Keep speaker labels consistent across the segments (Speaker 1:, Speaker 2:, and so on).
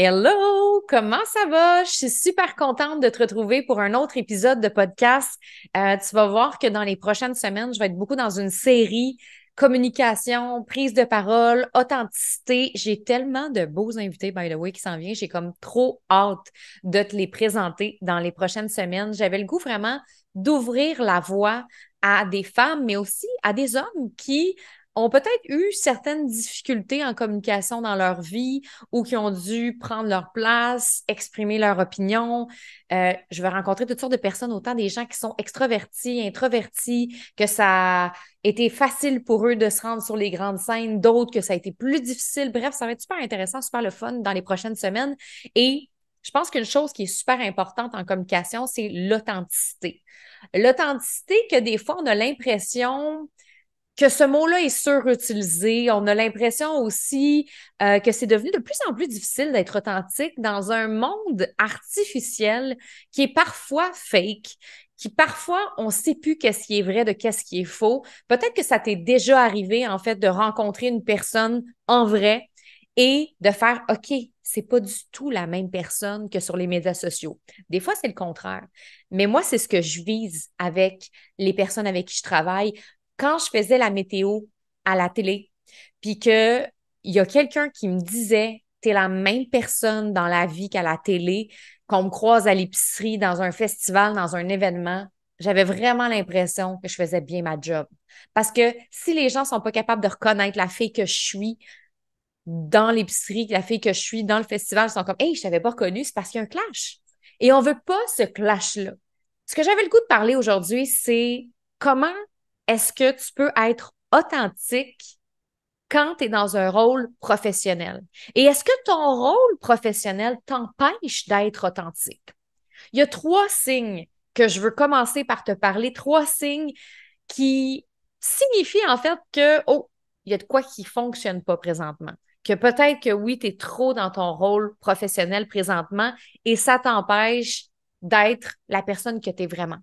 Speaker 1: Hello, comment ça va? Je suis super contente de te retrouver pour un autre épisode de podcast. Tu vas voir que dans les prochaines semaines, je vais être beaucoup dans une série communication, prise de parole, authenticité. J'ai tellement de beaux invités, by the way, qui s'en viennent. J'ai comme trop hâte de te les présenter dans les prochaines semaines. J'avais le goût vraiment d'ouvrir la voie à des femmes, mais aussi à des hommes qui ont peut-être eu certaines difficultés en communication dans leur vie ou qui ont dû prendre leur place, exprimer leur opinion. Je vais rencontrer toutes sortes de personnes, autant des gens qui sont extrovertis, introvertis, que ça a été facile pour eux de se rendre sur les grandes scènes, d'autres que ça a été plus difficile. Bref, ça va être super intéressant, super le fun dans les prochaines semaines. Et je pense qu'une chose qui est super importante en communication, c'est l'authenticité. L'authenticité que des fois, on a l'impression que ce mot-là est surutilisé. On a l'impression aussi que c'est devenu de plus en plus difficile d'être authentique dans un monde artificiel qui est parfois fake, qui parfois on ne sait plus qu'est-ce qui est vrai de qu'est-ce qui est faux. Peut-être que ça t'est déjà arrivé en fait de rencontrer une personne en vrai et de faire OK, c'est pas du tout la même personne que sur les médias sociaux. Des fois, c'est le contraire. Mais moi, c'est ce que je vise avec les personnes avec qui je travaille quand je faisais la météo à la télé, puis qu'il y a quelqu'un qui me disait, t'es la même personne dans la vie qu'à la télé, qu'on me croise à l'épicerie, dans un festival, dans un événement, j'avais vraiment l'impression que je faisais bien ma job. Parce que si les gens sont pas capables de reconnaître la fille que je suis dans l'épicerie, la fille que je suis dans le festival, ils sont comme, hey, je t'avais pas reconnue, c'est parce qu'il y a un clash. Et on veut pas ce clash-là. Ce que j'avais le goût de parler aujourd'hui, c'est comment est-ce que tu peux être authentique quand tu es dans un rôle professionnel? Et est-ce que ton rôle professionnel t'empêche d'être authentique? Il y a trois signes que je veux commencer par te parler, trois signes qui signifient en fait que, oh, il y a de quoi qui ne fonctionne pas présentement. Que peut-être que oui, tu es trop dans ton rôle professionnel présentement et ça t'empêche d'être la personne que tu es vraiment.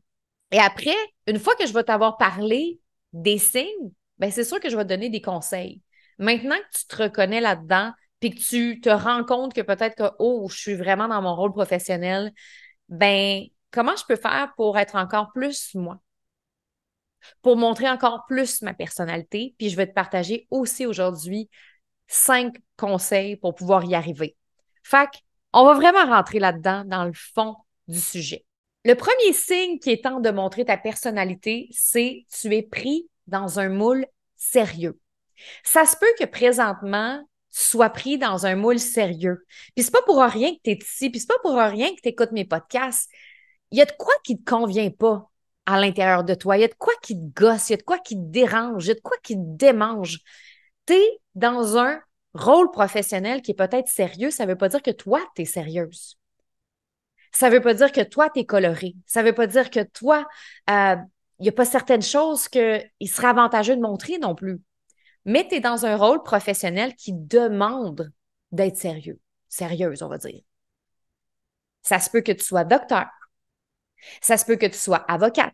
Speaker 1: Et après, une fois que je vais t'avoir parlé des signes, ben c'est sûr que je vais te donner des conseils. Maintenant que tu te reconnais là-dedans, puis que tu te rends compte que peut-être que, oh, je suis vraiment dans mon rôle professionnel, ben comment je peux faire pour être encore plus moi, pour montrer encore plus ma personnalité, puis je vais te partager aussi aujourd'hui 5 conseils pour pouvoir y arriver. Fait on va vraiment rentrer là-dedans, dans le fond du sujet. Le premier signe qui est temps de montrer ta personnalité, c'est tu es pris dans un moule sérieux. Ça se peut que présentement, tu sois pris dans un moule sérieux. Puis c'est pas pour rien que tu es ici, puis c'est pas pour rien que tu écoutes mes podcasts. Il y a de quoi qui te convient pas à l'intérieur de toi. Il y a de quoi qui te gosse, il y a de quoi qui te dérange, il y a de quoi qui te démange. Tu es dans un rôle professionnel qui est peut-être sérieux, ça veut pas dire que toi, tu es sérieuse. Ça veut pas dire que toi, tu es coloré. Ça veut pas dire que toi, il n'y a pas certaines choses qu'il serait avantageux de montrer non plus. Mais tu es dans un rôle professionnel qui demande d'être sérieux. Sérieuse, on va dire. Ça se peut que tu sois docteur. Ça se peut que tu sois avocate.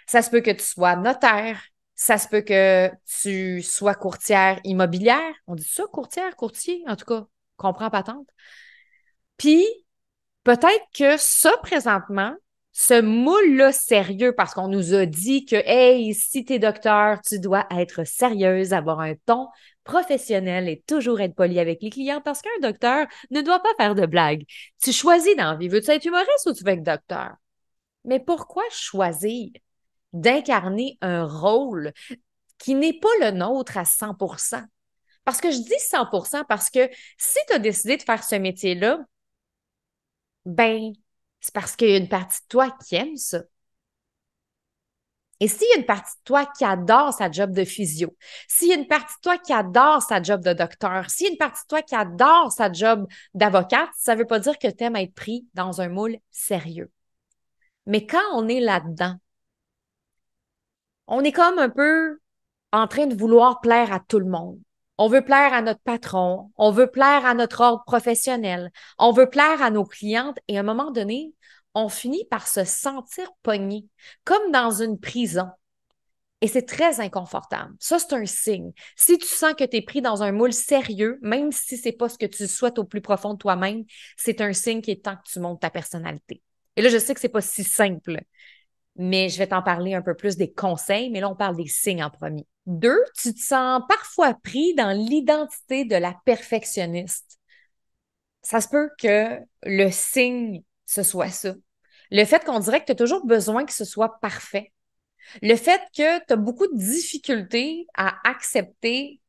Speaker 1: Ça se peut que tu sois notaire. Ça se peut que tu sois courtière immobilière. On dit ça, courtière, courtier, en tout cas, comprends patente. Puis, peut-être que ça, présentement, ce moule-là sérieux, parce qu'on nous a dit que, hey, si t'es docteur, tu dois être sérieuse, avoir un ton professionnel et toujours être poli avec les clients parce qu'un docteur ne doit pas faire de blagues. Tu choisis dans la vie. Veux-tu être humoriste ou tu veux être docteur? Mais pourquoi choisir d'incarner un rôle qui n'est pas le nôtre à 100%? Parce que je dis 100% parce que si tu as décidé de faire ce métier-là, ben, c'est parce qu'il y a une partie de toi qui aime ça. Et s'il y a une partie de toi qui adore sa job de physio, s'il y a une partie de toi qui adore sa job de docteur, s'il y a une partie de toi qui adore sa job d'avocate, ça ne veut pas dire que tu aimes être pris dans un moule sérieux. Mais quand on est là-dedans, on est comme un peu en train de vouloir plaire à tout le monde. On veut plaire à notre patron, on veut plaire à notre ordre professionnel, on veut plaire à nos clientes et à un moment donné, on finit par se sentir pogné, comme dans une prison. Et c'est très inconfortable. Ça, c'est un signe. Si tu sens que tu es pris dans un moule sérieux, même si c'est pas ce que tu souhaites au plus profond de toi-même, c'est un signe qu'il est temps que tu montes ta personnalité. Et là, je sais que c'est pas si simple, mais je vais t'en parler un peu plus des conseils, mais là, on parle des signes en premier. Deux, tu te sens parfois pris dans l'identité de la perfectionniste. Ça se peut que le signe, ce soit ça. Le fait qu'on dirait que tu as toujours besoin que ce soit parfait. Le fait que tu as beaucoup de difficultés à accepter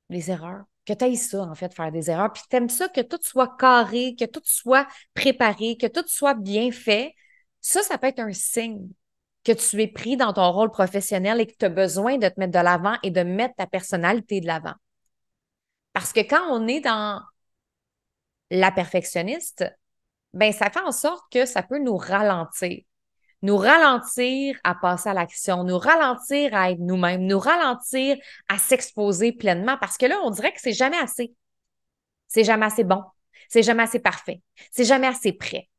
Speaker 1: les erreurs, que tu aies ça, en fait, faire des erreurs, puis tu aimes ça, que tout soit carré, que tout soit préparé, que tout soit bien fait, ça peut être un signe que tu es pris dans ton rôle professionnel et que tu as besoin de te mettre de l'avant et de mettre ta personnalité de l'avant. Parce que quand on est dans la perfectionniste, ben ça fait en sorte que ça peut nous ralentir à passer à l'action, nous ralentir à être nous-mêmes, nous ralentir à s'exposer pleinement parce que là, on dirait que c'est jamais assez. C'est jamais assez bon. C'est jamais assez parfait. C'est jamais assez prêt.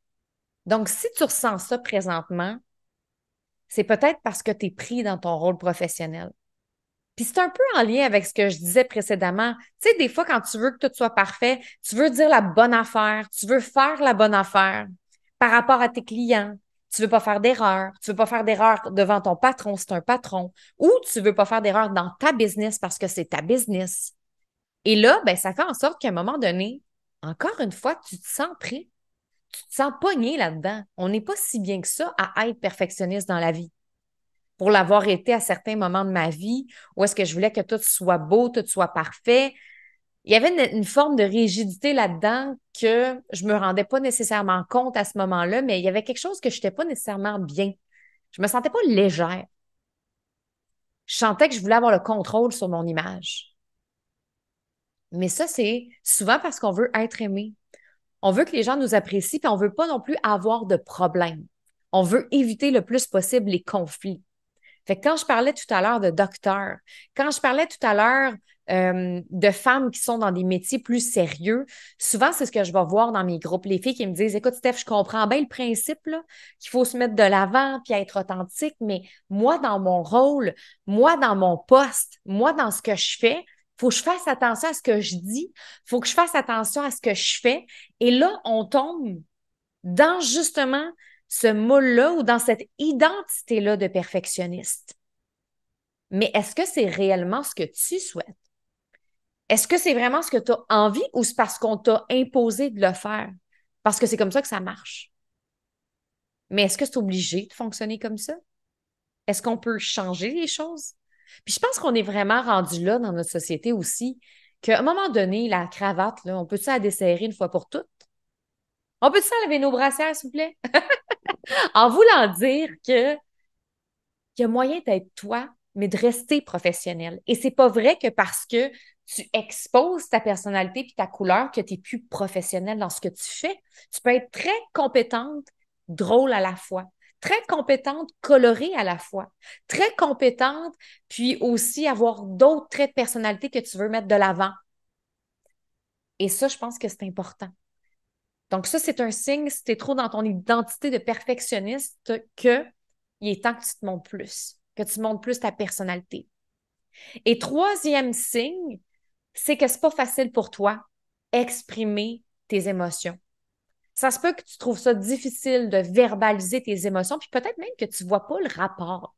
Speaker 1: Donc, si tu ressens ça présentement, c'est peut-être parce que tu es pris dans ton rôle professionnel. Puis c'est un peu en lien avec ce que je disais précédemment. Tu sais, des fois, quand tu veux que tout soit parfait, tu veux dire la bonne affaire, tu veux faire la bonne affaire par rapport à tes clients. Tu veux pas faire d'erreur. Tu veux pas faire d'erreur devant ton patron, c'est un patron. Ou tu veux pas faire d'erreur dans ta business parce que c'est ta business. Et là, ben, ça fait en sorte qu'à un moment donné, encore une fois, tu te sens pris. Tu te sens pogné là-dedans. On n'est pas si bien que ça à être perfectionniste dans la vie pour l'avoir été à certains moments de ma vie, où est-ce que je voulais que tout soit beau, tout soit parfait. Il y avait une forme de rigidité là-dedans que je me rendais pas nécessairement compte à ce moment-là, mais il y avait quelque chose que je n'étais pas nécessairement bien. Je me sentais pas légère. Je sentais que je voulais avoir le contrôle sur mon image. Mais ça, c'est souvent parce qu'on veut être aimé. On veut que les gens nous apprécient, puis on veut pas non plus avoir de problème. On veut éviter le plus possible les conflits. Fait que quand je parlais tout à l'heure de docteurs, quand je parlais tout à l'heure de femmes qui sont dans des métiers plus sérieux, souvent, c'est ce que je vais voir dans mes groupes. Les filles qui me disent, écoute, Steph, je comprends bien le principe, là, qu'il faut se mettre de l'avant puis être authentique, mais moi, dans mon rôle, moi, dans mon poste, moi, dans ce que je fais, faut que je fasse attention à ce que je dis, faut que je fasse attention à ce que je fais. Et là, on tombe dans justement ce moule-là ou dans cette identité-là de perfectionniste. Mais est-ce que c'est réellement ce que tu souhaites? Est-ce que c'est vraiment ce que tu as envie ou c'est parce qu'on t'a imposé de le faire? Parce que c'est comme ça que ça marche. Mais est-ce que c'est obligé de fonctionner comme ça? Est-ce qu'on peut changer les choses? Puis je pense qu'on est vraiment rendu là dans notre société aussi, qu'à un moment donné, la cravate, là, on peut-tu la desserrer une fois pour toutes? On peut-tu enlever nos brassières, s'il vous plaît? En voulant dire que il y a moyen d'être toi, mais de rester professionnel. Et c'est pas vrai que parce que tu exposes ta personnalité puis ta couleur que tu es plus professionnel dans ce que tu fais. Tu peux être très compétente, drôle à la fois, très compétente, colorée à la fois, très compétente, puis aussi avoir d'autres traits de personnalité que tu veux mettre de l'avant. Et ça, je pense que c'est important. Donc ça, c'est un signe, si tu es trop dans ton identité de perfectionniste, que il est temps que tu te montres plus, que tu montres plus ta personnalité. Et troisième signe, c'est que c'est pas facile pour toi exprimer tes émotions. Ça se peut que tu trouves ça difficile de verbaliser tes émotions, puis peut-être même que tu vois pas le rapport.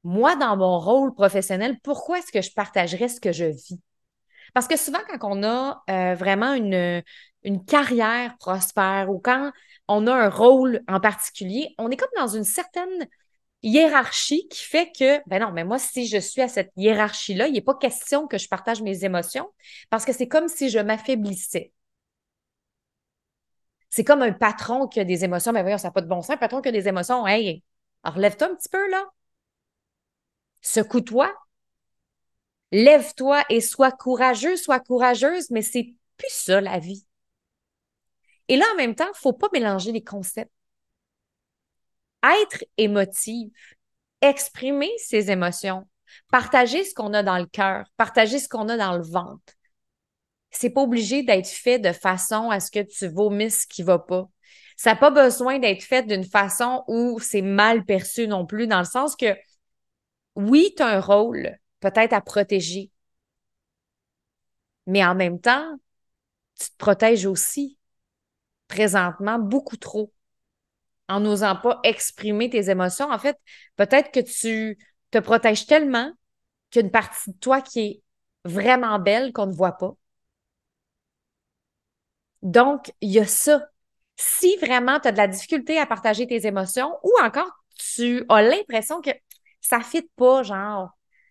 Speaker 1: Moi, dans mon rôle professionnel, pourquoi est-ce que je partagerais ce que je vis? Parce que souvent, quand on a vraiment une carrière prospère ou quand on a un rôle en particulier, on est comme dans une certaine hiérarchie qui fait que, ben non, mais moi, si je suis à cette hiérarchie-là, il n'est pas question que je partage mes émotions parce que c'est comme si je m'affaiblissais. C'est comme un patron qui a des émotions, mais voyons, ça n'a pas de bon sens. Un patron qui a des émotions, hey, relève-toi un petit peu, là. Secoue-toi, lève-toi et sois courageux, sois courageuse, mais c'est plus ça, la vie. Et là, en même temps, il ne faut pas mélanger les concepts. Être émotive, exprimer ses émotions, partager ce qu'on a dans le cœur, partager ce qu'on a dans le ventre. C'est pas obligé d'être fait de façon à ce que tu vomisses ce qui va pas. Ça n'a pas besoin d'être fait d'une façon où c'est mal perçu non plus, dans le sens que Oui, tu as un rôle, peut-être à protéger, mais en même temps, tu te protèges aussi, présentement, beaucoup trop, en n'osant pas exprimer tes émotions. En fait, peut-être que tu te protèges tellement qu'il y a une partie de toi qui est vraiment belle qu'on ne voit pas. Donc, il y a ça. Si vraiment tu as de la difficulté à partager tes émotions ou encore tu as l'impression que ça ne fit pas, genre,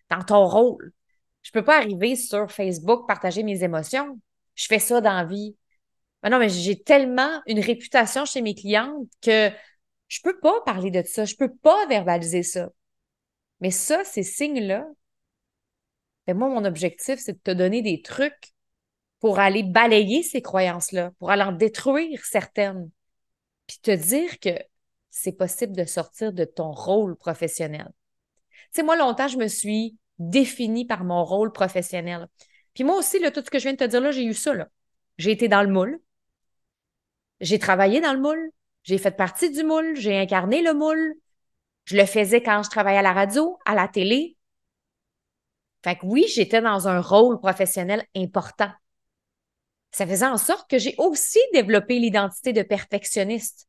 Speaker 1: dans ton rôle. Je peux pas arriver sur Facebook partager mes émotions. Je fais ça dans la vie. Mais non, mais j'ai tellement une réputation chez mes clientes que je peux pas parler de ça. Je peux pas verbaliser ça. Mais ça, ces signes-là, ben moi, mon objectif, c'est de te donner des trucs pour aller balayer ces croyances-là, pour aller en détruire certaines, puis te dire que c'est possible de sortir de ton rôle professionnel. Tu sais, moi, longtemps, je me suis définie par mon rôle professionnel. Puis moi aussi, là, tout ce que je viens de te dire là, j'ai eu ça, là. J'ai été dans le moule, j'ai travaillé dans le moule, j'ai fait partie du moule, j'ai incarné le moule. Je le faisais quand je travaillais à la radio, à la télé. Fait que oui, j'étais dans un rôle professionnel important. Ça faisait en sorte que j'ai aussi développé l'identité de perfectionniste.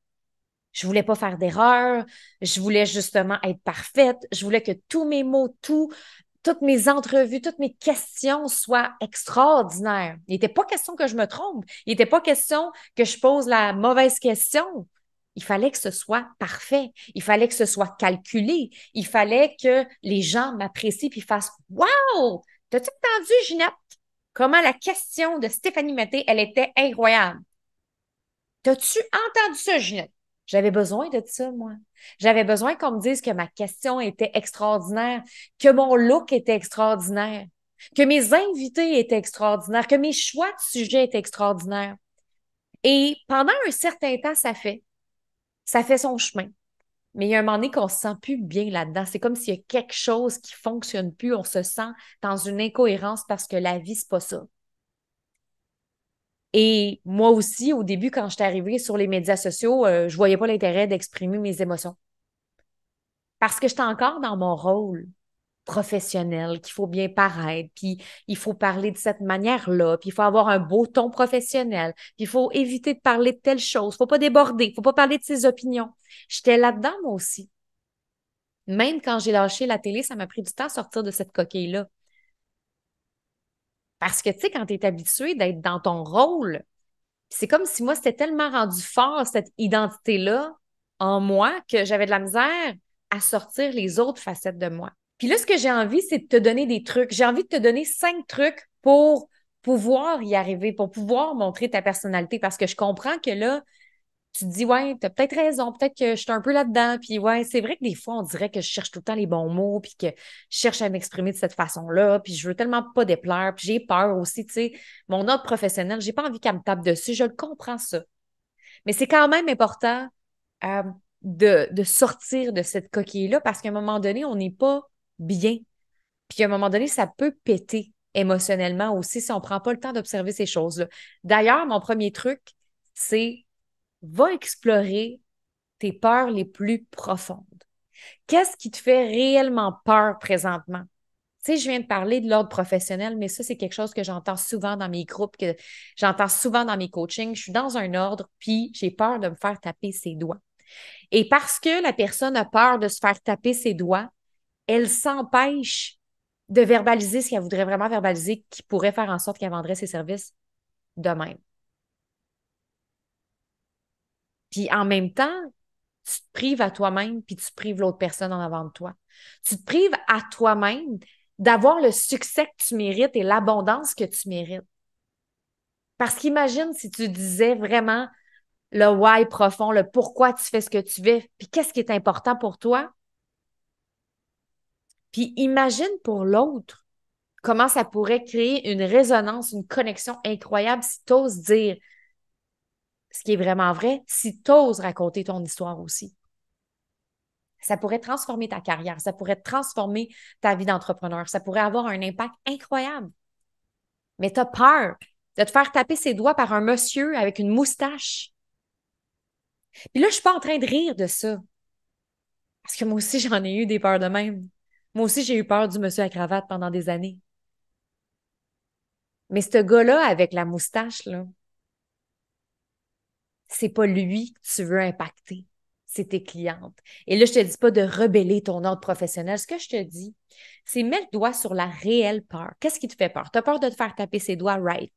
Speaker 1: Je voulais pas faire d'erreurs, je voulais justement être parfaite, je voulais que tous mes mots, toutes mes entrevues, toutes mes questions soient extraordinaires. Il n'était pas question que je me trompe, il n'était pas question que je pose la mauvaise question. Il fallait que ce soit parfait, il fallait que ce soit calculé, il fallait que les gens m'apprécient puis fassent Wow! T'as-tu entendu, Ginette? Comment la question de Stéphanie Mété, elle était incroyable. T'as-tu entendu ça, Ginette? J'avais besoin de ça, moi. J'avais besoin qu'on me dise que ma question était extraordinaire, que mon look était extraordinaire, que mes invités étaient extraordinaires, que mes choix de sujets étaient extraordinaires. Et pendant un certain temps, ça fait son chemin. Mais il y a un moment donné qu'on se sent plus bien là-dedans. C'est comme s'il y a quelque chose qui fonctionne plus. On se sent dans une incohérence parce que la vie, c'est pas ça. Et moi aussi, au début, quand j'étais arrivée sur les médias sociaux, je voyais pas l'intérêt d'exprimer mes émotions. Parce que j'étais encore dans mon rôle professionnel, qu'il faut bien paraître, puis il faut parler de cette manière-là, puis il faut avoir un beau ton professionnel, puis il faut éviter de parler de telle chose, faut pas déborder, faut pas parler de ses opinions. J'étais là-dedans, moi aussi. Même quand j'ai lâché la télé, ça m'a pris du temps à sortir de cette coquille-là. Parce que, tu sais, quand tu es habitué d'être dans ton rôle, c'est comme si moi, c'était tellement rendu fort, cette identité-là, en moi, que j'avais de la misère à sortir les autres facettes de moi. Puis là, ce que j'ai envie, c'est de te donner des trucs. J'ai envie de te donner 5 trucs pour pouvoir y arriver, pour pouvoir montrer ta personnalité. Parce que je comprends que là, tu te dis, ouais, t'as peut-être raison, peut-être que je suis un peu là-dedans. Puis ouais, c'est vrai que des fois, on dirait que je cherche tout le temps les bons mots, puis que je cherche à m'exprimer de cette façon-là, puis je veux tellement pas déplaire, puis j'ai peur aussi, tu sais. Mon ordre professionnel, j'ai pas envie qu'elle me tape dessus, je le comprends ça. Mais c'est quand même important euh, de sortir de cette coquille-là parce qu'à un moment donné, on n'est pas bien. Puis à un moment donné, ça peut péter émotionnellement aussi si on prend pas le temps d'observer ces choses-là. D'ailleurs, mon premier truc, c'est va explorer tes peurs les plus profondes. Qu'est-ce qui te fait réellement peur présentement? Tu sais, je viens de parler de l'ordre professionnel, mais ça, c'est quelque chose que j'entends souvent dans mes groupes, que j'entends souvent dans mes coachings. Je suis dans un ordre, puis j'ai peur de me faire taper ses doigts. Et parce que la personne a peur de se faire taper ses doigts, elle s'empêche de verbaliser ce qu'elle voudrait vraiment verbaliser, qui pourrait faire en sorte qu'elle vendrait ses services de même. Puis en même temps, tu te prives à toi-même, puis tu prives l'autre personne en avant de toi. Tu te prives à toi-même d'avoir le succès que tu mérites et l'abondance que tu mérites. Parce qu'imagine si tu disais vraiment le why profond, le pourquoi tu fais ce que tu fais, puis qu'est-ce qui est important pour toi. Puis imagine pour l'autre comment ça pourrait créer une résonance, une connexion incroyable si tu oses dire ce qui est vraiment vrai, si tu oses raconter ton histoire aussi. Ça pourrait transformer ta carrière, ça pourrait transformer ta vie d'entrepreneur, ça pourrait avoir un impact incroyable. Mais tu as peur de te faire taper ses doigts par un monsieur avec une moustache. Puis là, je suis pas en train de rire de ça. Parce que moi aussi, j'en ai eu des peurs de même. Moi aussi, j'ai eu peur du monsieur à cravate pendant des années. Mais ce gars-là, avec la moustache, là, c'est pas lui que tu veux impacter. C'est tes clientes. Et là, je te dis pas de rebeller ton ordre professionnel. Ce que je te dis, c'est mettre le doigt sur la réelle peur. Qu'est-ce qui te fait peur? Tu as peur de te faire taper ses doigts, right?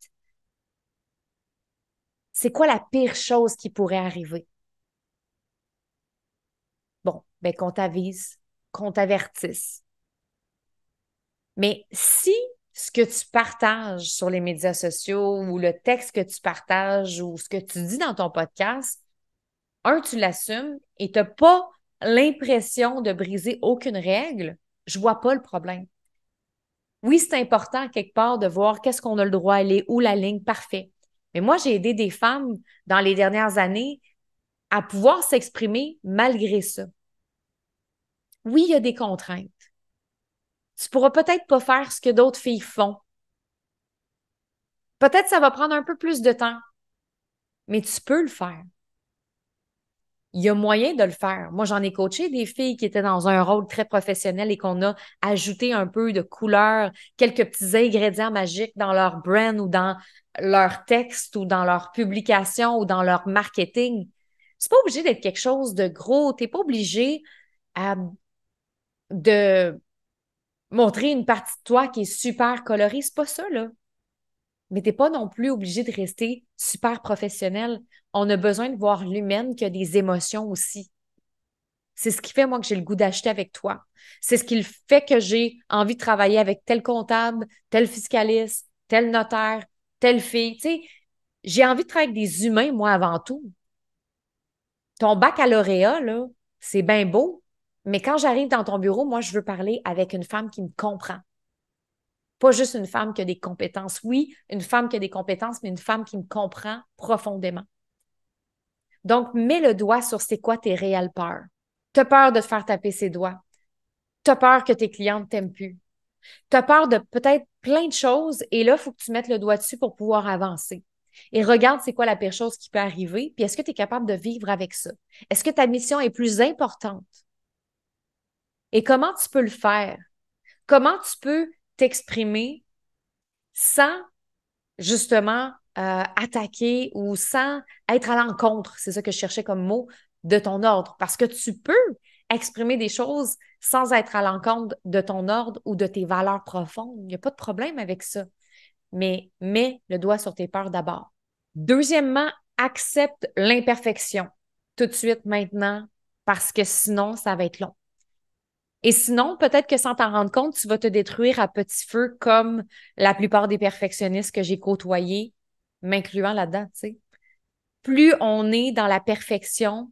Speaker 1: C'est quoi la pire chose qui pourrait arriver? Bon, ben qu'on t'avise, qu'on t'avertisse. Mais si ce que tu partages sur les médias sociaux ou le texte que tu partages ou ce que tu dis dans ton podcast, tu l'assumes et tu n'as pas l'impression de briser aucune règle, je vois pas le problème. Oui, c'est important quelque part de voir qu'est-ce qu'on a le droit à aller, où la ligne, parfait. Mais moi, j'ai aidé des femmes dans les dernières années à pouvoir s'exprimer malgré ça. Oui, il y a des contraintes. Tu pourras peut-être pas faire ce que d'autres filles font. Peut-être que ça va prendre un peu plus de temps, mais tu peux le faire. Il y a moyen de le faire. Moi, j'en ai coaché des filles qui étaient dans un rôle très professionnel et qu'on a ajouté un peu de couleur, quelques petits ingrédients magiques dans leur brand ou dans leur texte ou dans leur publication ou dans leur marketing. C'est pas obligé d'être quelque chose de gros. T'es pas obligé de montrer une partie de toi qui est super colorée. C'est pas ça, là. Mais t'es pas non plus obligé de rester super professionnel. On a besoin de voir l'humaine qui a des émotions aussi. C'est ce qui fait, moi, que j'ai le goût d'acheter avec toi. C'est ce qui fait que j'ai envie de travailler avec tel comptable, tel fiscaliste, tel notaire, telle fille. Tu sais, j'ai envie de travailler avec des humains, moi, avant tout. Ton baccalauréat, là, c'est bien beau, mais quand j'arrive dans ton bureau, moi, je veux parler avec une femme qui me comprend. Pas juste une femme qui a des compétences. Oui, une femme qui a des compétences, mais une femme qui me comprend profondément. Donc, mets le doigt sur c'est quoi tes réelles peurs. T'as peur de te faire taper ses doigts. T'as peur que tes clientes t'aiment plus. T'as peur de peut-être plein de choses et là, il faut que tu mettes le doigt dessus pour pouvoir avancer. Et regarde c'est quoi la pire chose qui peut arriver, puis est-ce que tu es capable de vivre avec ça? Est-ce que ta mission est plus importante? Et comment tu peux le faire? Comment tu peux t'exprimer sans justement attaquer ou sans être à l'encontre, c'est ça que je cherchais comme mot, de ton ordre. Parce que tu peux exprimer des choses sans être à l'encontre de ton ordre ou de tes valeurs profondes. Il n'y a pas de problème avec ça. Mais mets le doigt sur tes peurs d'abord. Deuxièmement, accepte l'imperfection tout de suite maintenant parce que sinon, ça va être long. Et sinon, peut-être que sans t'en rendre compte, tu vas te détruire à petit feu comme la plupart des perfectionnistes que j'ai côtoyés, m'incluant là-dedans, tu sais. Plus on est dans la perfection,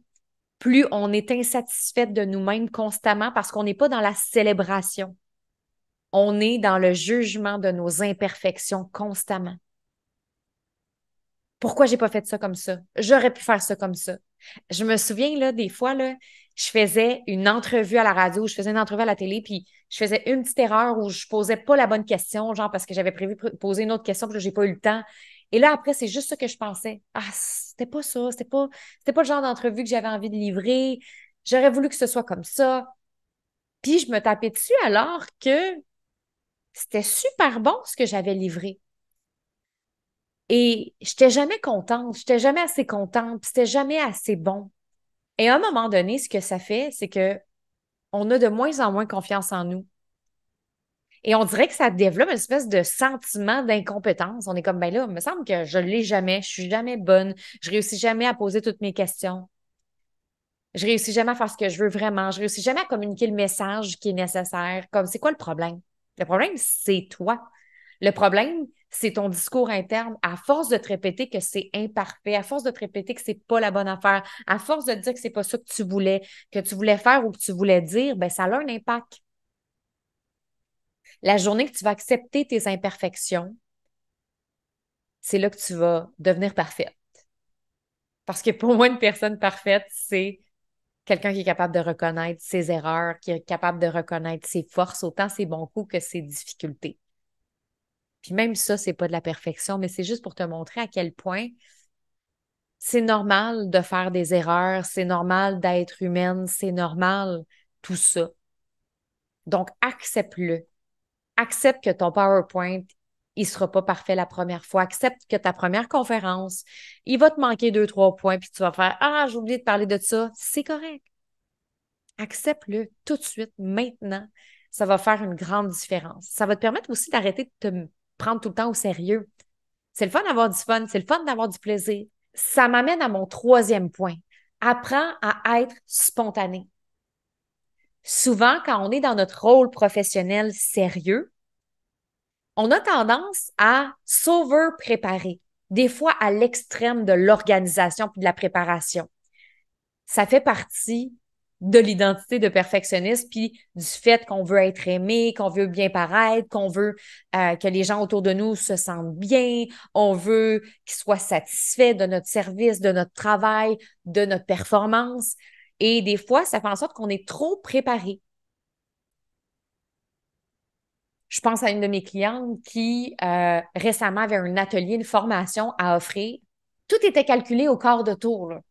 Speaker 1: plus on est insatisfait de nous-mêmes constamment parce qu'on n'est pas dans la célébration. On est dans le jugement de nos imperfections constamment. Pourquoi j'ai pas fait ça comme ça? J'aurais pu faire ça comme ça. Je me souviens, là, des fois, là, je faisais une entrevue à la radio, je faisais une entrevue à la télé, puis je faisais une petite erreur où je posais pas la bonne question, genre parce que j'avais prévu de poser une autre question, puis là, j'ai pas eu le temps. Et là, après, c'est juste ça que je pensais. Ah, c'était pas ça, c'était pas le genre d'entrevue que j'avais envie de livrer. J'aurais voulu que ce soit comme ça. Puis je me tapais dessus alors que c'était super bon ce que j'avais livré. Et j'étais jamais contente, j'étais jamais assez contente, puis c'était jamais assez bon. Et à un moment donné, ce que ça fait, c'est que on a de moins en moins confiance en nous. Et on dirait que ça développe une espèce de sentiment d'incompétence. On est comme, ben là, il me semble que je l'ai jamais, je suis jamais bonne, je réussis jamais à poser toutes mes questions, je réussis jamais à faire ce que je veux vraiment, je réussis jamais à communiquer le message qui est nécessaire. Comme, c'est quoi le problème? Le problème, c'est toi. Le problème, c'est ton discours interne. À force de te répéter que c'est imparfait, à force de te répéter que c'est pas la bonne affaire, à force de te dire que c'est pas ça que tu voulais faire ou que tu voulais dire, ben ça a un impact. La journée que tu vas accepter tes imperfections, c'est là que tu vas devenir parfaite. Parce que pour moi, une personne parfaite, c'est quelqu'un qui est capable de reconnaître ses erreurs, qui est capable de reconnaître ses forces, autant ses bons coups que ses difficultés. Puis même ça, c'est pas de la perfection, mais c'est juste pour te montrer à quel point c'est normal de faire des erreurs, c'est normal d'être humaine, c'est normal tout ça. Donc, accepte-le. Accepte que ton PowerPoint, il sera pas parfait la première fois. Accepte que ta première conférence, il va te manquer 2, 3 points, puis tu vas faire Ah, j'ai oublié de parler de ça. C'est correct. Accepte-le tout de suite, maintenant. Ça va faire une grande différence. Ça va te permettre aussi d'arrêter de te prendre tout le temps au sérieux. C'est le fun d'avoir du fun, c'est le fun d'avoir du plaisir. Ça m'amène à mon troisième point. Apprends à être spontané. Souvent, quand on est dans notre rôle professionnel sérieux, on a tendance à s'over-préparer, des fois à l'extrême de l'organisation puis de la préparation. Ça fait partie de l'identité de perfectionniste puis du fait qu'on veut être aimé, qu'on veut bien paraître, qu'on veut que les gens autour de nous se sentent bien, on veut qu'ils soient satisfaits de notre service, de notre travail, de notre performance. Et des fois, ça fait en sorte qu'on est trop préparé. Je pense à une de mes clientes qui récemment avait un atelier, une formation à offrir. Tout était calculé au quart de tour, là.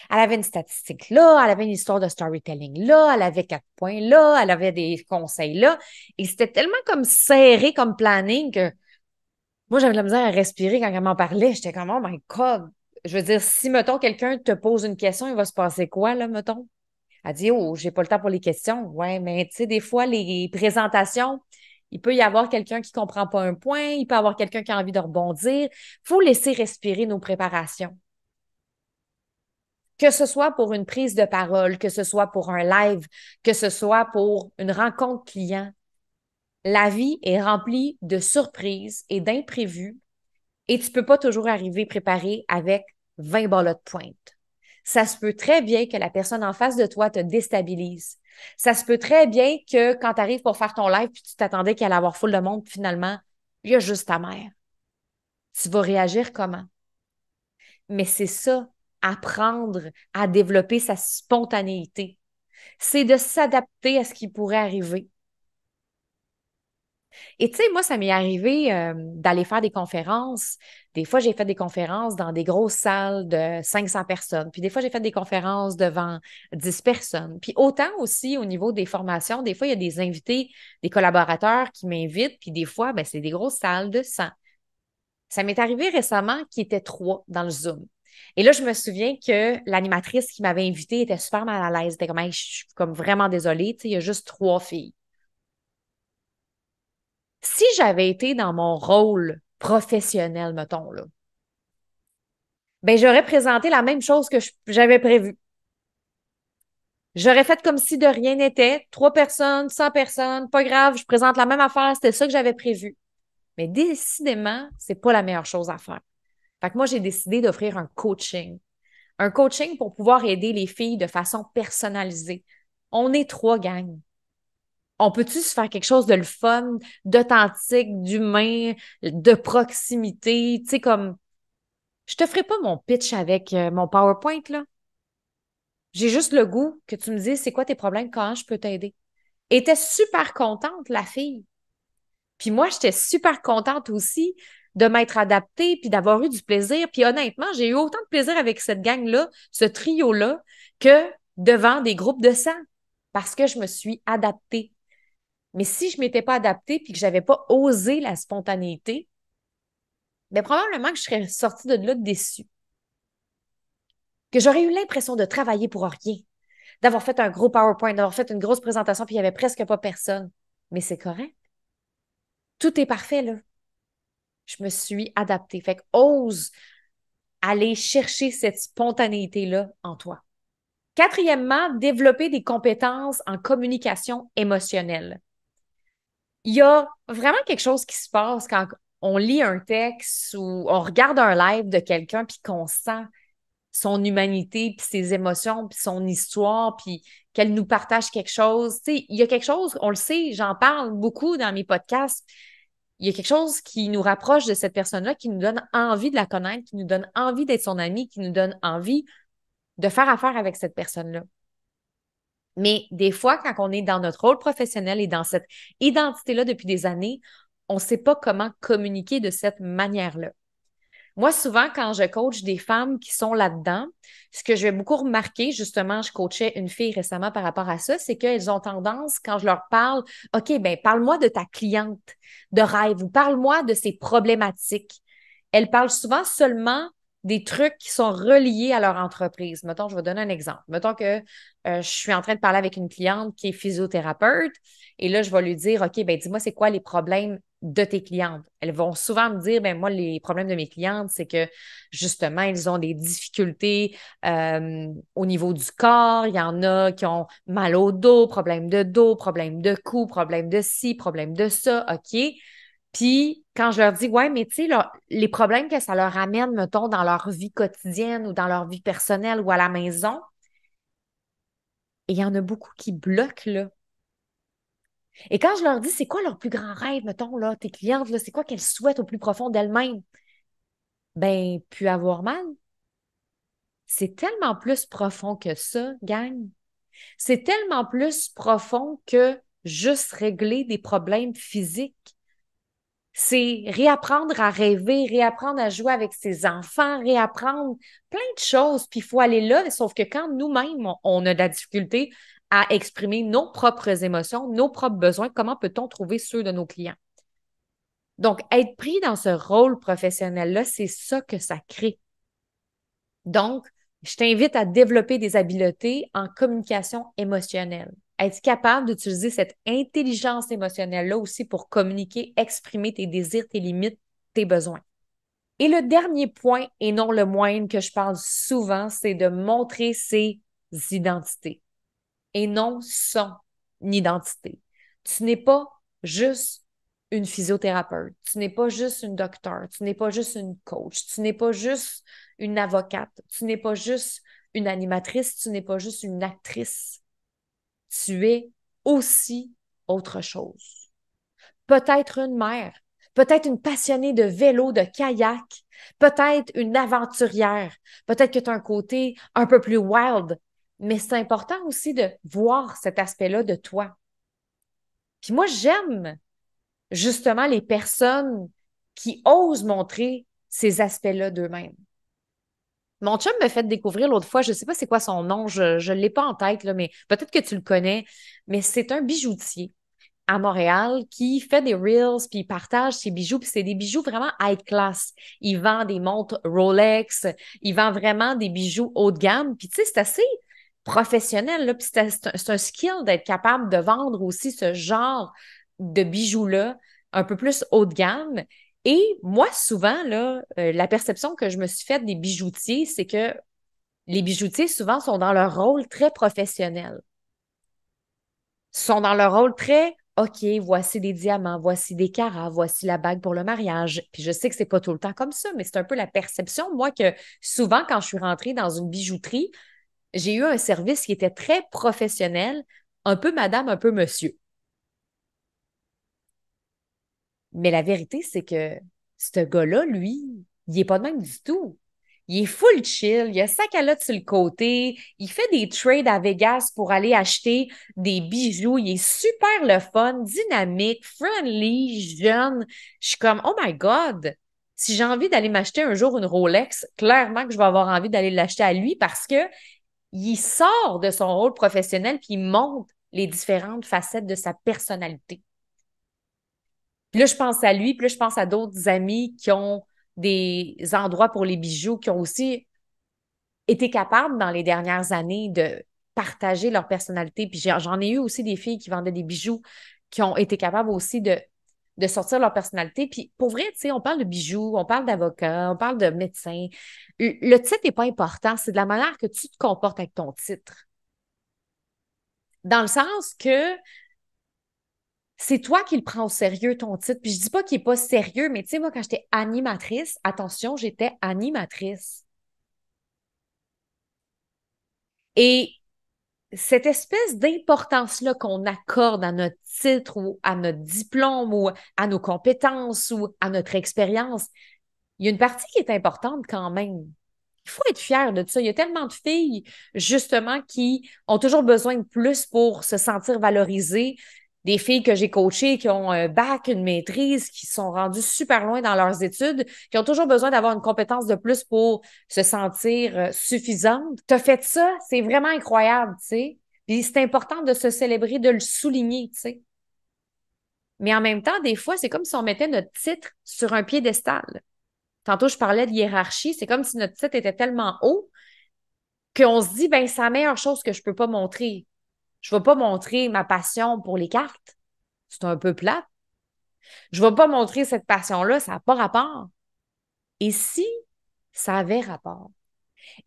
Speaker 1: Elle avait une statistique là, elle avait une histoire de storytelling là, elle avait 4 points là, elle avait des conseils là. Et c'était tellement comme serré comme planning que moi, j'avais de la misère à respirer quand elle m'en parlait. J'étais comme, oh my God. Je veux dire, si, mettons, quelqu'un te pose une question, il va se passer quoi, là, mettons? Elle dit, oh, j'ai pas le temps pour les questions. Ouais, mais tu sais, des fois, les présentations, il peut y avoir quelqu'un qui comprend pas un point, il peut y avoir quelqu'un qui a envie de rebondir. Faut laisser respirer nos préparations. Que ce soit pour une prise de parole, que ce soit pour un live, que ce soit pour une rencontre client, la vie est remplie de surprises et d'imprévus et tu peux pas toujours arriver préparé avec 20 ballots de pointe. Ça se peut très bien que la personne en face de toi te déstabilise. Ça se peut très bien que quand tu arrives pour faire ton live puis tu t'attendais qu'il allait avoir full de monde, puis finalement, il y a juste ta mère. Tu vas réagir comment? Mais c'est ça, apprendre à développer sa spontanéité. C'est de s'adapter à ce qui pourrait arriver. Et tu sais, moi, ça m'est arrivé d'aller faire des conférences. Des fois, j'ai fait des conférences dans des grosses salles de 500 personnes. Puis des fois, j'ai fait des conférences devant 10 personnes. Puis autant aussi au niveau des formations, des fois, il y a des invités, des collaborateurs qui m'invitent. Puis des fois, ben, c'est des grosses salles de 100. Ça m'est arrivé récemment qu'il était 3 dans le Zoom. Et là, je me souviens que l'animatrice qui m'avait invitée était super mal à l'aise. Elle était comme, Hey, je suis comme vraiment désolée, tu sais, il y a juste 3 filles. Si j'avais été dans mon rôle professionnel, mettons, là, ben, j'aurais présenté la même chose que j'avais prévu. J'aurais fait comme si de rien n'était. 3 personnes, 100 personnes, pas grave, je présente la même affaire, c'était ça que j'avais prévu. Mais décidément, c'est pas la meilleure chose à faire. Fait que moi, j'ai décidé d'offrir un coaching. Un coaching pour pouvoir aider les filles de façon personnalisée. On est 3 gangs. On peut-tu se faire quelque chose de le fun, d'authentique, d'humain, de proximité? Tu sais, comme, je te ferai pas mon pitch avec mon PowerPoint, là. J'ai juste le goût que tu me dises c'est quoi tes problèmes, comment je peux t'aider. Et était super contente, la fille. Puis moi, j'étais super contente aussi de m'être adaptée puis d'avoir eu du plaisir. Puis honnêtement, j'ai eu autant de plaisir avec cette gang-là, ce trio-là, que devant des groupes de 100 parce que je me suis adaptée. Mais si je m'étais pas adaptée puis que j'avais pas osé la spontanéité, bien probablement que je serais sortie de là déçue. Que j'aurais eu l'impression de travailler pour rien, d'avoir fait un gros PowerPoint, d'avoir fait une grosse présentation puis il y avait presque pas personne. Mais c'est correct. Tout est parfait, là. Je me suis adaptée. Fait que ose aller chercher cette spontanéité-là en toi. Quatrièmement, développer des compétences en communication émotionnelle. Il y a vraiment quelque chose qui se passe quand on lit un texte ou on regarde un live de quelqu'un puis qu'on sent son humanité, puis ses émotions, puis son histoire, puis qu'elle nous partage quelque chose. Tu sais, il y a quelque chose, on le sait, j'en parle beaucoup dans mes podcasts, il y a quelque chose qui nous rapproche de cette personne-là, qui nous donne envie de la connaître, qui nous donne envie d'être son amie, qui nous donne envie de faire affaire avec cette personne-là. Mais des fois, quand on est dans notre rôle professionnel et dans cette identité-là depuis des années, on ne sait pas comment communiquer de cette manière-là. Moi, souvent, quand je coach des femmes qui sont là-dedans, ce que je vais beaucoup remarquer, justement, je coachais une fille récemment par rapport à ça, c'est qu'elles ont tendance, quand je leur parle, OK, ben parle-moi de ta cliente de rêve ou parle-moi de ses problématiques. Elles parlent souvent seulement des trucs qui sont reliés à leur entreprise. Mettons, je vais donner un exemple. Mettons que je suis en train de parler avec une cliente qui est physiothérapeute et là, je vais lui dire, OK, ben dis-moi, c'est quoi les problèmes de tes clientes? Elles vont souvent me dire, ben moi, les problèmes de mes clientes, c'est que justement, ils ont des difficultés au niveau du corps. Il y en a qui ont mal au dos, problème de cou, problème de ci, problème de ça. OK. Puis, quand je leur dis, ouais, mais tu sais, les problèmes que ça leur amène, mettons, dans leur vie quotidienne ou dans leur vie personnelle ou à la maison, il y en a beaucoup qui bloquent, là. Et quand je leur dis, c'est quoi leur plus grand rêve, mettons, là, tes clientes, là, c'est quoi qu'elles souhaitent au plus profond d'elles-mêmes? Ben, plus avoir mal. C'est tellement plus profond que ça, gang. C'est tellement plus profond que juste régler des problèmes physiques. C'est réapprendre à rêver, réapprendre à jouer avec ses enfants, réapprendre plein de choses. Puis il faut aller là, sauf que quand nous-mêmes, on a de la difficulté à exprimer nos propres émotions, nos propres besoins, comment peut-on trouver ceux de nos clients? Donc, être pris dans ce rôle professionnel-là, c'est ça que ça crée. Donc, je t'invite à développer des habiletés en communication émotionnelle. Être capable d'utiliser cette intelligence émotionnelle-là aussi pour communiquer, exprimer tes désirs, tes limites, tes besoins. Et le dernier point, et non le moindre que je parle souvent, c'est de montrer ses identités et non son identité. Tu n'es pas juste une physiothérapeute, tu n'es pas juste une docteur, tu n'es pas juste une coach, tu n'es pas juste une avocate, tu n'es pas juste une animatrice, tu n'es pas juste une actrice. Tu es aussi autre chose. Peut-être une mère, peut-être une passionnée de vélo, de kayak, peut-être une aventurière, peut-être que tu as un côté un peu plus wild, mais c'est important aussi de voir cet aspect-là de toi. Puis moi, j'aime justement les personnes qui osent montrer ces aspects-là d'eux-mêmes. Mon chum me fait découvrir l'autre fois, je ne sais pas c'est quoi son nom, je ne l'ai pas en tête, là, mais peut-être que tu le connais, mais c'est un bijoutier à Montréal qui fait des reels, puis il partage ses bijoux, puis c'est des bijoux vraiment high class. Il vend des montres Rolex, il vend vraiment des bijoux haut de gamme, puis tu sais, c'est assez professionnel, là, puis c'est un skill d'être capable de vendre aussi ce genre de bijoux-là, un peu plus haut de gamme. Et moi, souvent, là, la perception que je me suis faite des bijoutiers, c'est que les bijoutiers, souvent, sont dans leur rôle très professionnel, sont dans leur rôle très OK, voici des diamants, voici des carats, voici la bague pour le mariage. Puis je sais que c'est pas tout le temps comme ça, mais c'est un peu la perception, moi, que souvent, quand je suis rentrée dans une bijouterie, j'ai eu un service qui était très professionnel, un peu madame, un peu monsieur. Mais la vérité, c'est que ce gars-là, lui, il est pas de même du tout. Il est full chill, il a sa calotte sur le côté, il fait des trades à Vegas pour aller acheter des bijoux, il est super le fun, dynamique, friendly, jeune. Je suis comme, oh my God, si j'ai envie d'aller m'acheter un jour une Rolex, clairement que je vais avoir envie d'aller l'acheter à lui parce que il sort de son rôle professionnel puis il montre les différentes facettes de sa personnalité. Puis là, je pense à lui, puis là, je pense à d'autres amis qui ont des endroits pour les bijoux, qui ont aussi été capables dans les dernières années de partager leur personnalité. Puis j'en ai eu aussi des filles qui vendaient des bijoux qui ont été capables aussi de sortir leur personnalité. Puis pour vrai, tu sais, on parle de bijoux, on parle d'avocats, on parle de médecins. Le titre n'est pas important, c'est de la manière que tu te comportes avec ton titre. Dans le sens que c'est toi qui le prends au sérieux, ton titre. Puis je dis pas qu'il est pas sérieux, mais tu sais, moi, quand j'étais animatrice, attention, j'étais animatrice. Et cette espèce d'importance-là qu'on accorde à notre titre ou à notre diplôme ou à nos compétences ou à notre expérience, il y a une partie qui est importante quand même. Il faut être fier de ça. Il y a tellement de filles, justement, qui ont toujours besoin de plus pour se sentir valorisées. des filles que j'ai coachées qui ont un bac, une maîtrise, qui sont rendues super loin dans leurs études, qui ont toujours besoin d'avoir une compétence de plus pour se sentir suffisante. Tu as fait ça, c'est vraiment incroyable, tu sais. Puis c'est important de se célébrer, de le souligner, tu sais. Mais en même temps, des fois, c'est comme si on mettait notre titre sur un piédestal. Tantôt, je parlais de hiérarchie. C'est comme si notre titre était tellement haut qu'on se dit, ben, c'est la meilleure chose que je peux pas montrer. Je vais pas montrer ma passion pour les cartes. C'est un peu plate. Je vais pas montrer cette passion-là, ça n'a pas rapport. Et si ça avait rapport?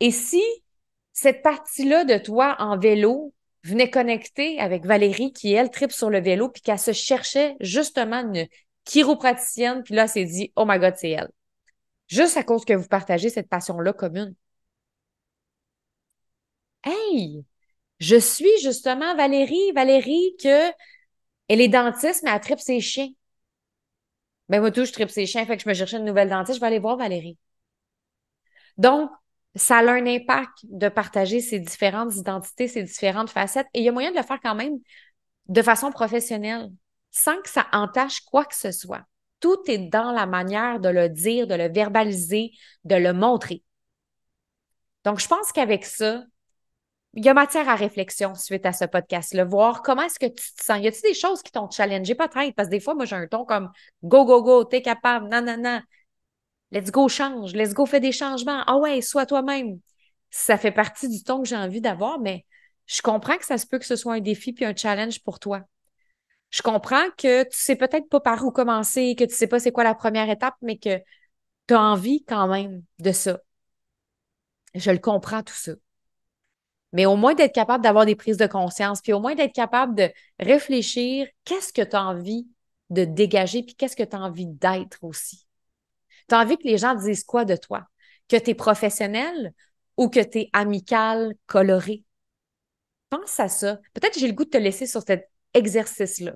Speaker 1: Et si cette partie-là de toi en vélo venait connecter avec Valérie qui, elle, tripe sur le vélo puis qu'elle se cherchait justement une chiropraticienne puis là, elle s'est dit, oh my God, c'est elle. Juste à cause que vous partagez cette passion-là commune. Hey, je suis justement Valérie que elle est dentiste, mais elle tripe ses chiens. Ben moi tout, je tripe ses chiens, fait que je me cherchais une nouvelle dentiste, je vais aller voir Valérie. Donc, ça a un impact de partager ces différentes identités, ces différentes facettes, et il y a moyen de le faire quand même de façon professionnelle, sans que ça entache quoi que ce soit. Tout est dans la manière de le dire, de le verbaliser, de le montrer. Donc, je pense qu'avec ça, il y a matière à réflexion suite à ce podcast-là. Voir comment est-ce que tu te sens. Y a-t-il des choses qui t'ont challengé? Peut-être, parce que des fois, moi, j'ai un ton comme go, go, go, t'es capable, non, non, non. Let's go, change. Let's go, fais des changements. Ah ouais, sois toi-même. Ça fait partie du ton que j'ai envie d'avoir, mais je comprends que ça se peut que ce soit un défi puis un challenge pour toi. Je comprends que tu sais peut-être pas par où commencer, que tu sais pas c'est quoi la première étape, mais que tu as envie quand même de ça. Je le comprends tout ça. Mais au moins d'être capable d'avoir des prises de conscience, puis au moins d'être capable de réfléchir, qu'est-ce que tu as envie de dégager, puis qu'est-ce que tu as envie d'être aussi. Tu as envie que les gens disent quoi de toi? Que tu es professionnel ou que tu es amical, coloré? Pense à ça. Peut-être que j'ai le goût de te laisser sur cet exercice-là.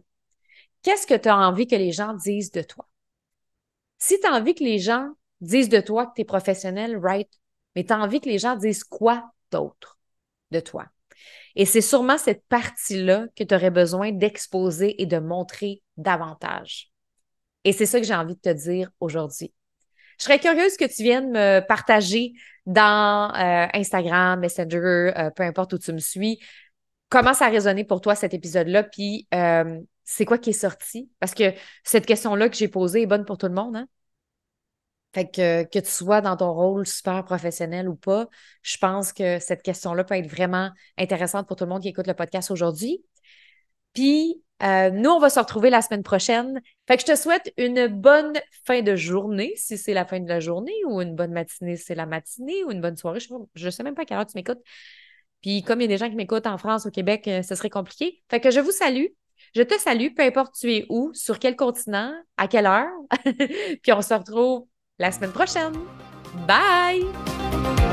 Speaker 1: Qu'est-ce que tu as envie que les gens disent de toi? Si tu as envie que les gens disent de toi que tu es professionnel, right? Mais tu as envie que les gens disent quoi d'autre de toi? Et c'est sûrement cette partie-là que tu aurais besoin d'exposer et de montrer davantage. Et c'est ça que j'ai envie de te dire aujourd'hui. Je serais curieuse que tu viennes me partager dans Instagram, Messenger, peu importe où tu me suis, comment ça a résonné pour toi cet épisode-là, puis c'est quoi qui est sorti? Parce que cette question-là que j'ai posée est bonne pour tout le monde, hein? Fait que tu sois dans ton rôle super professionnel ou pas, je pense que cette question-là peut être vraiment intéressante pour tout le monde qui écoute le podcast aujourd'hui. Puis, nous, on va se retrouver la semaine prochaine. Fait que je te souhaite une bonne fin de journée, si c'est la fin de la journée, ou une bonne matinée, si c'est la matinée, ou une bonne soirée. Je sais même pas à quelle heure tu m'écoutes. Puis, comme il y a des gens qui m'écoutent en France, au Québec, ce serait compliqué. Fait que je vous salue. Je te salue, peu importe tu es où, sur quel continent, à quelle heure. Puis, on se retrouve la semaine prochaine. Bye!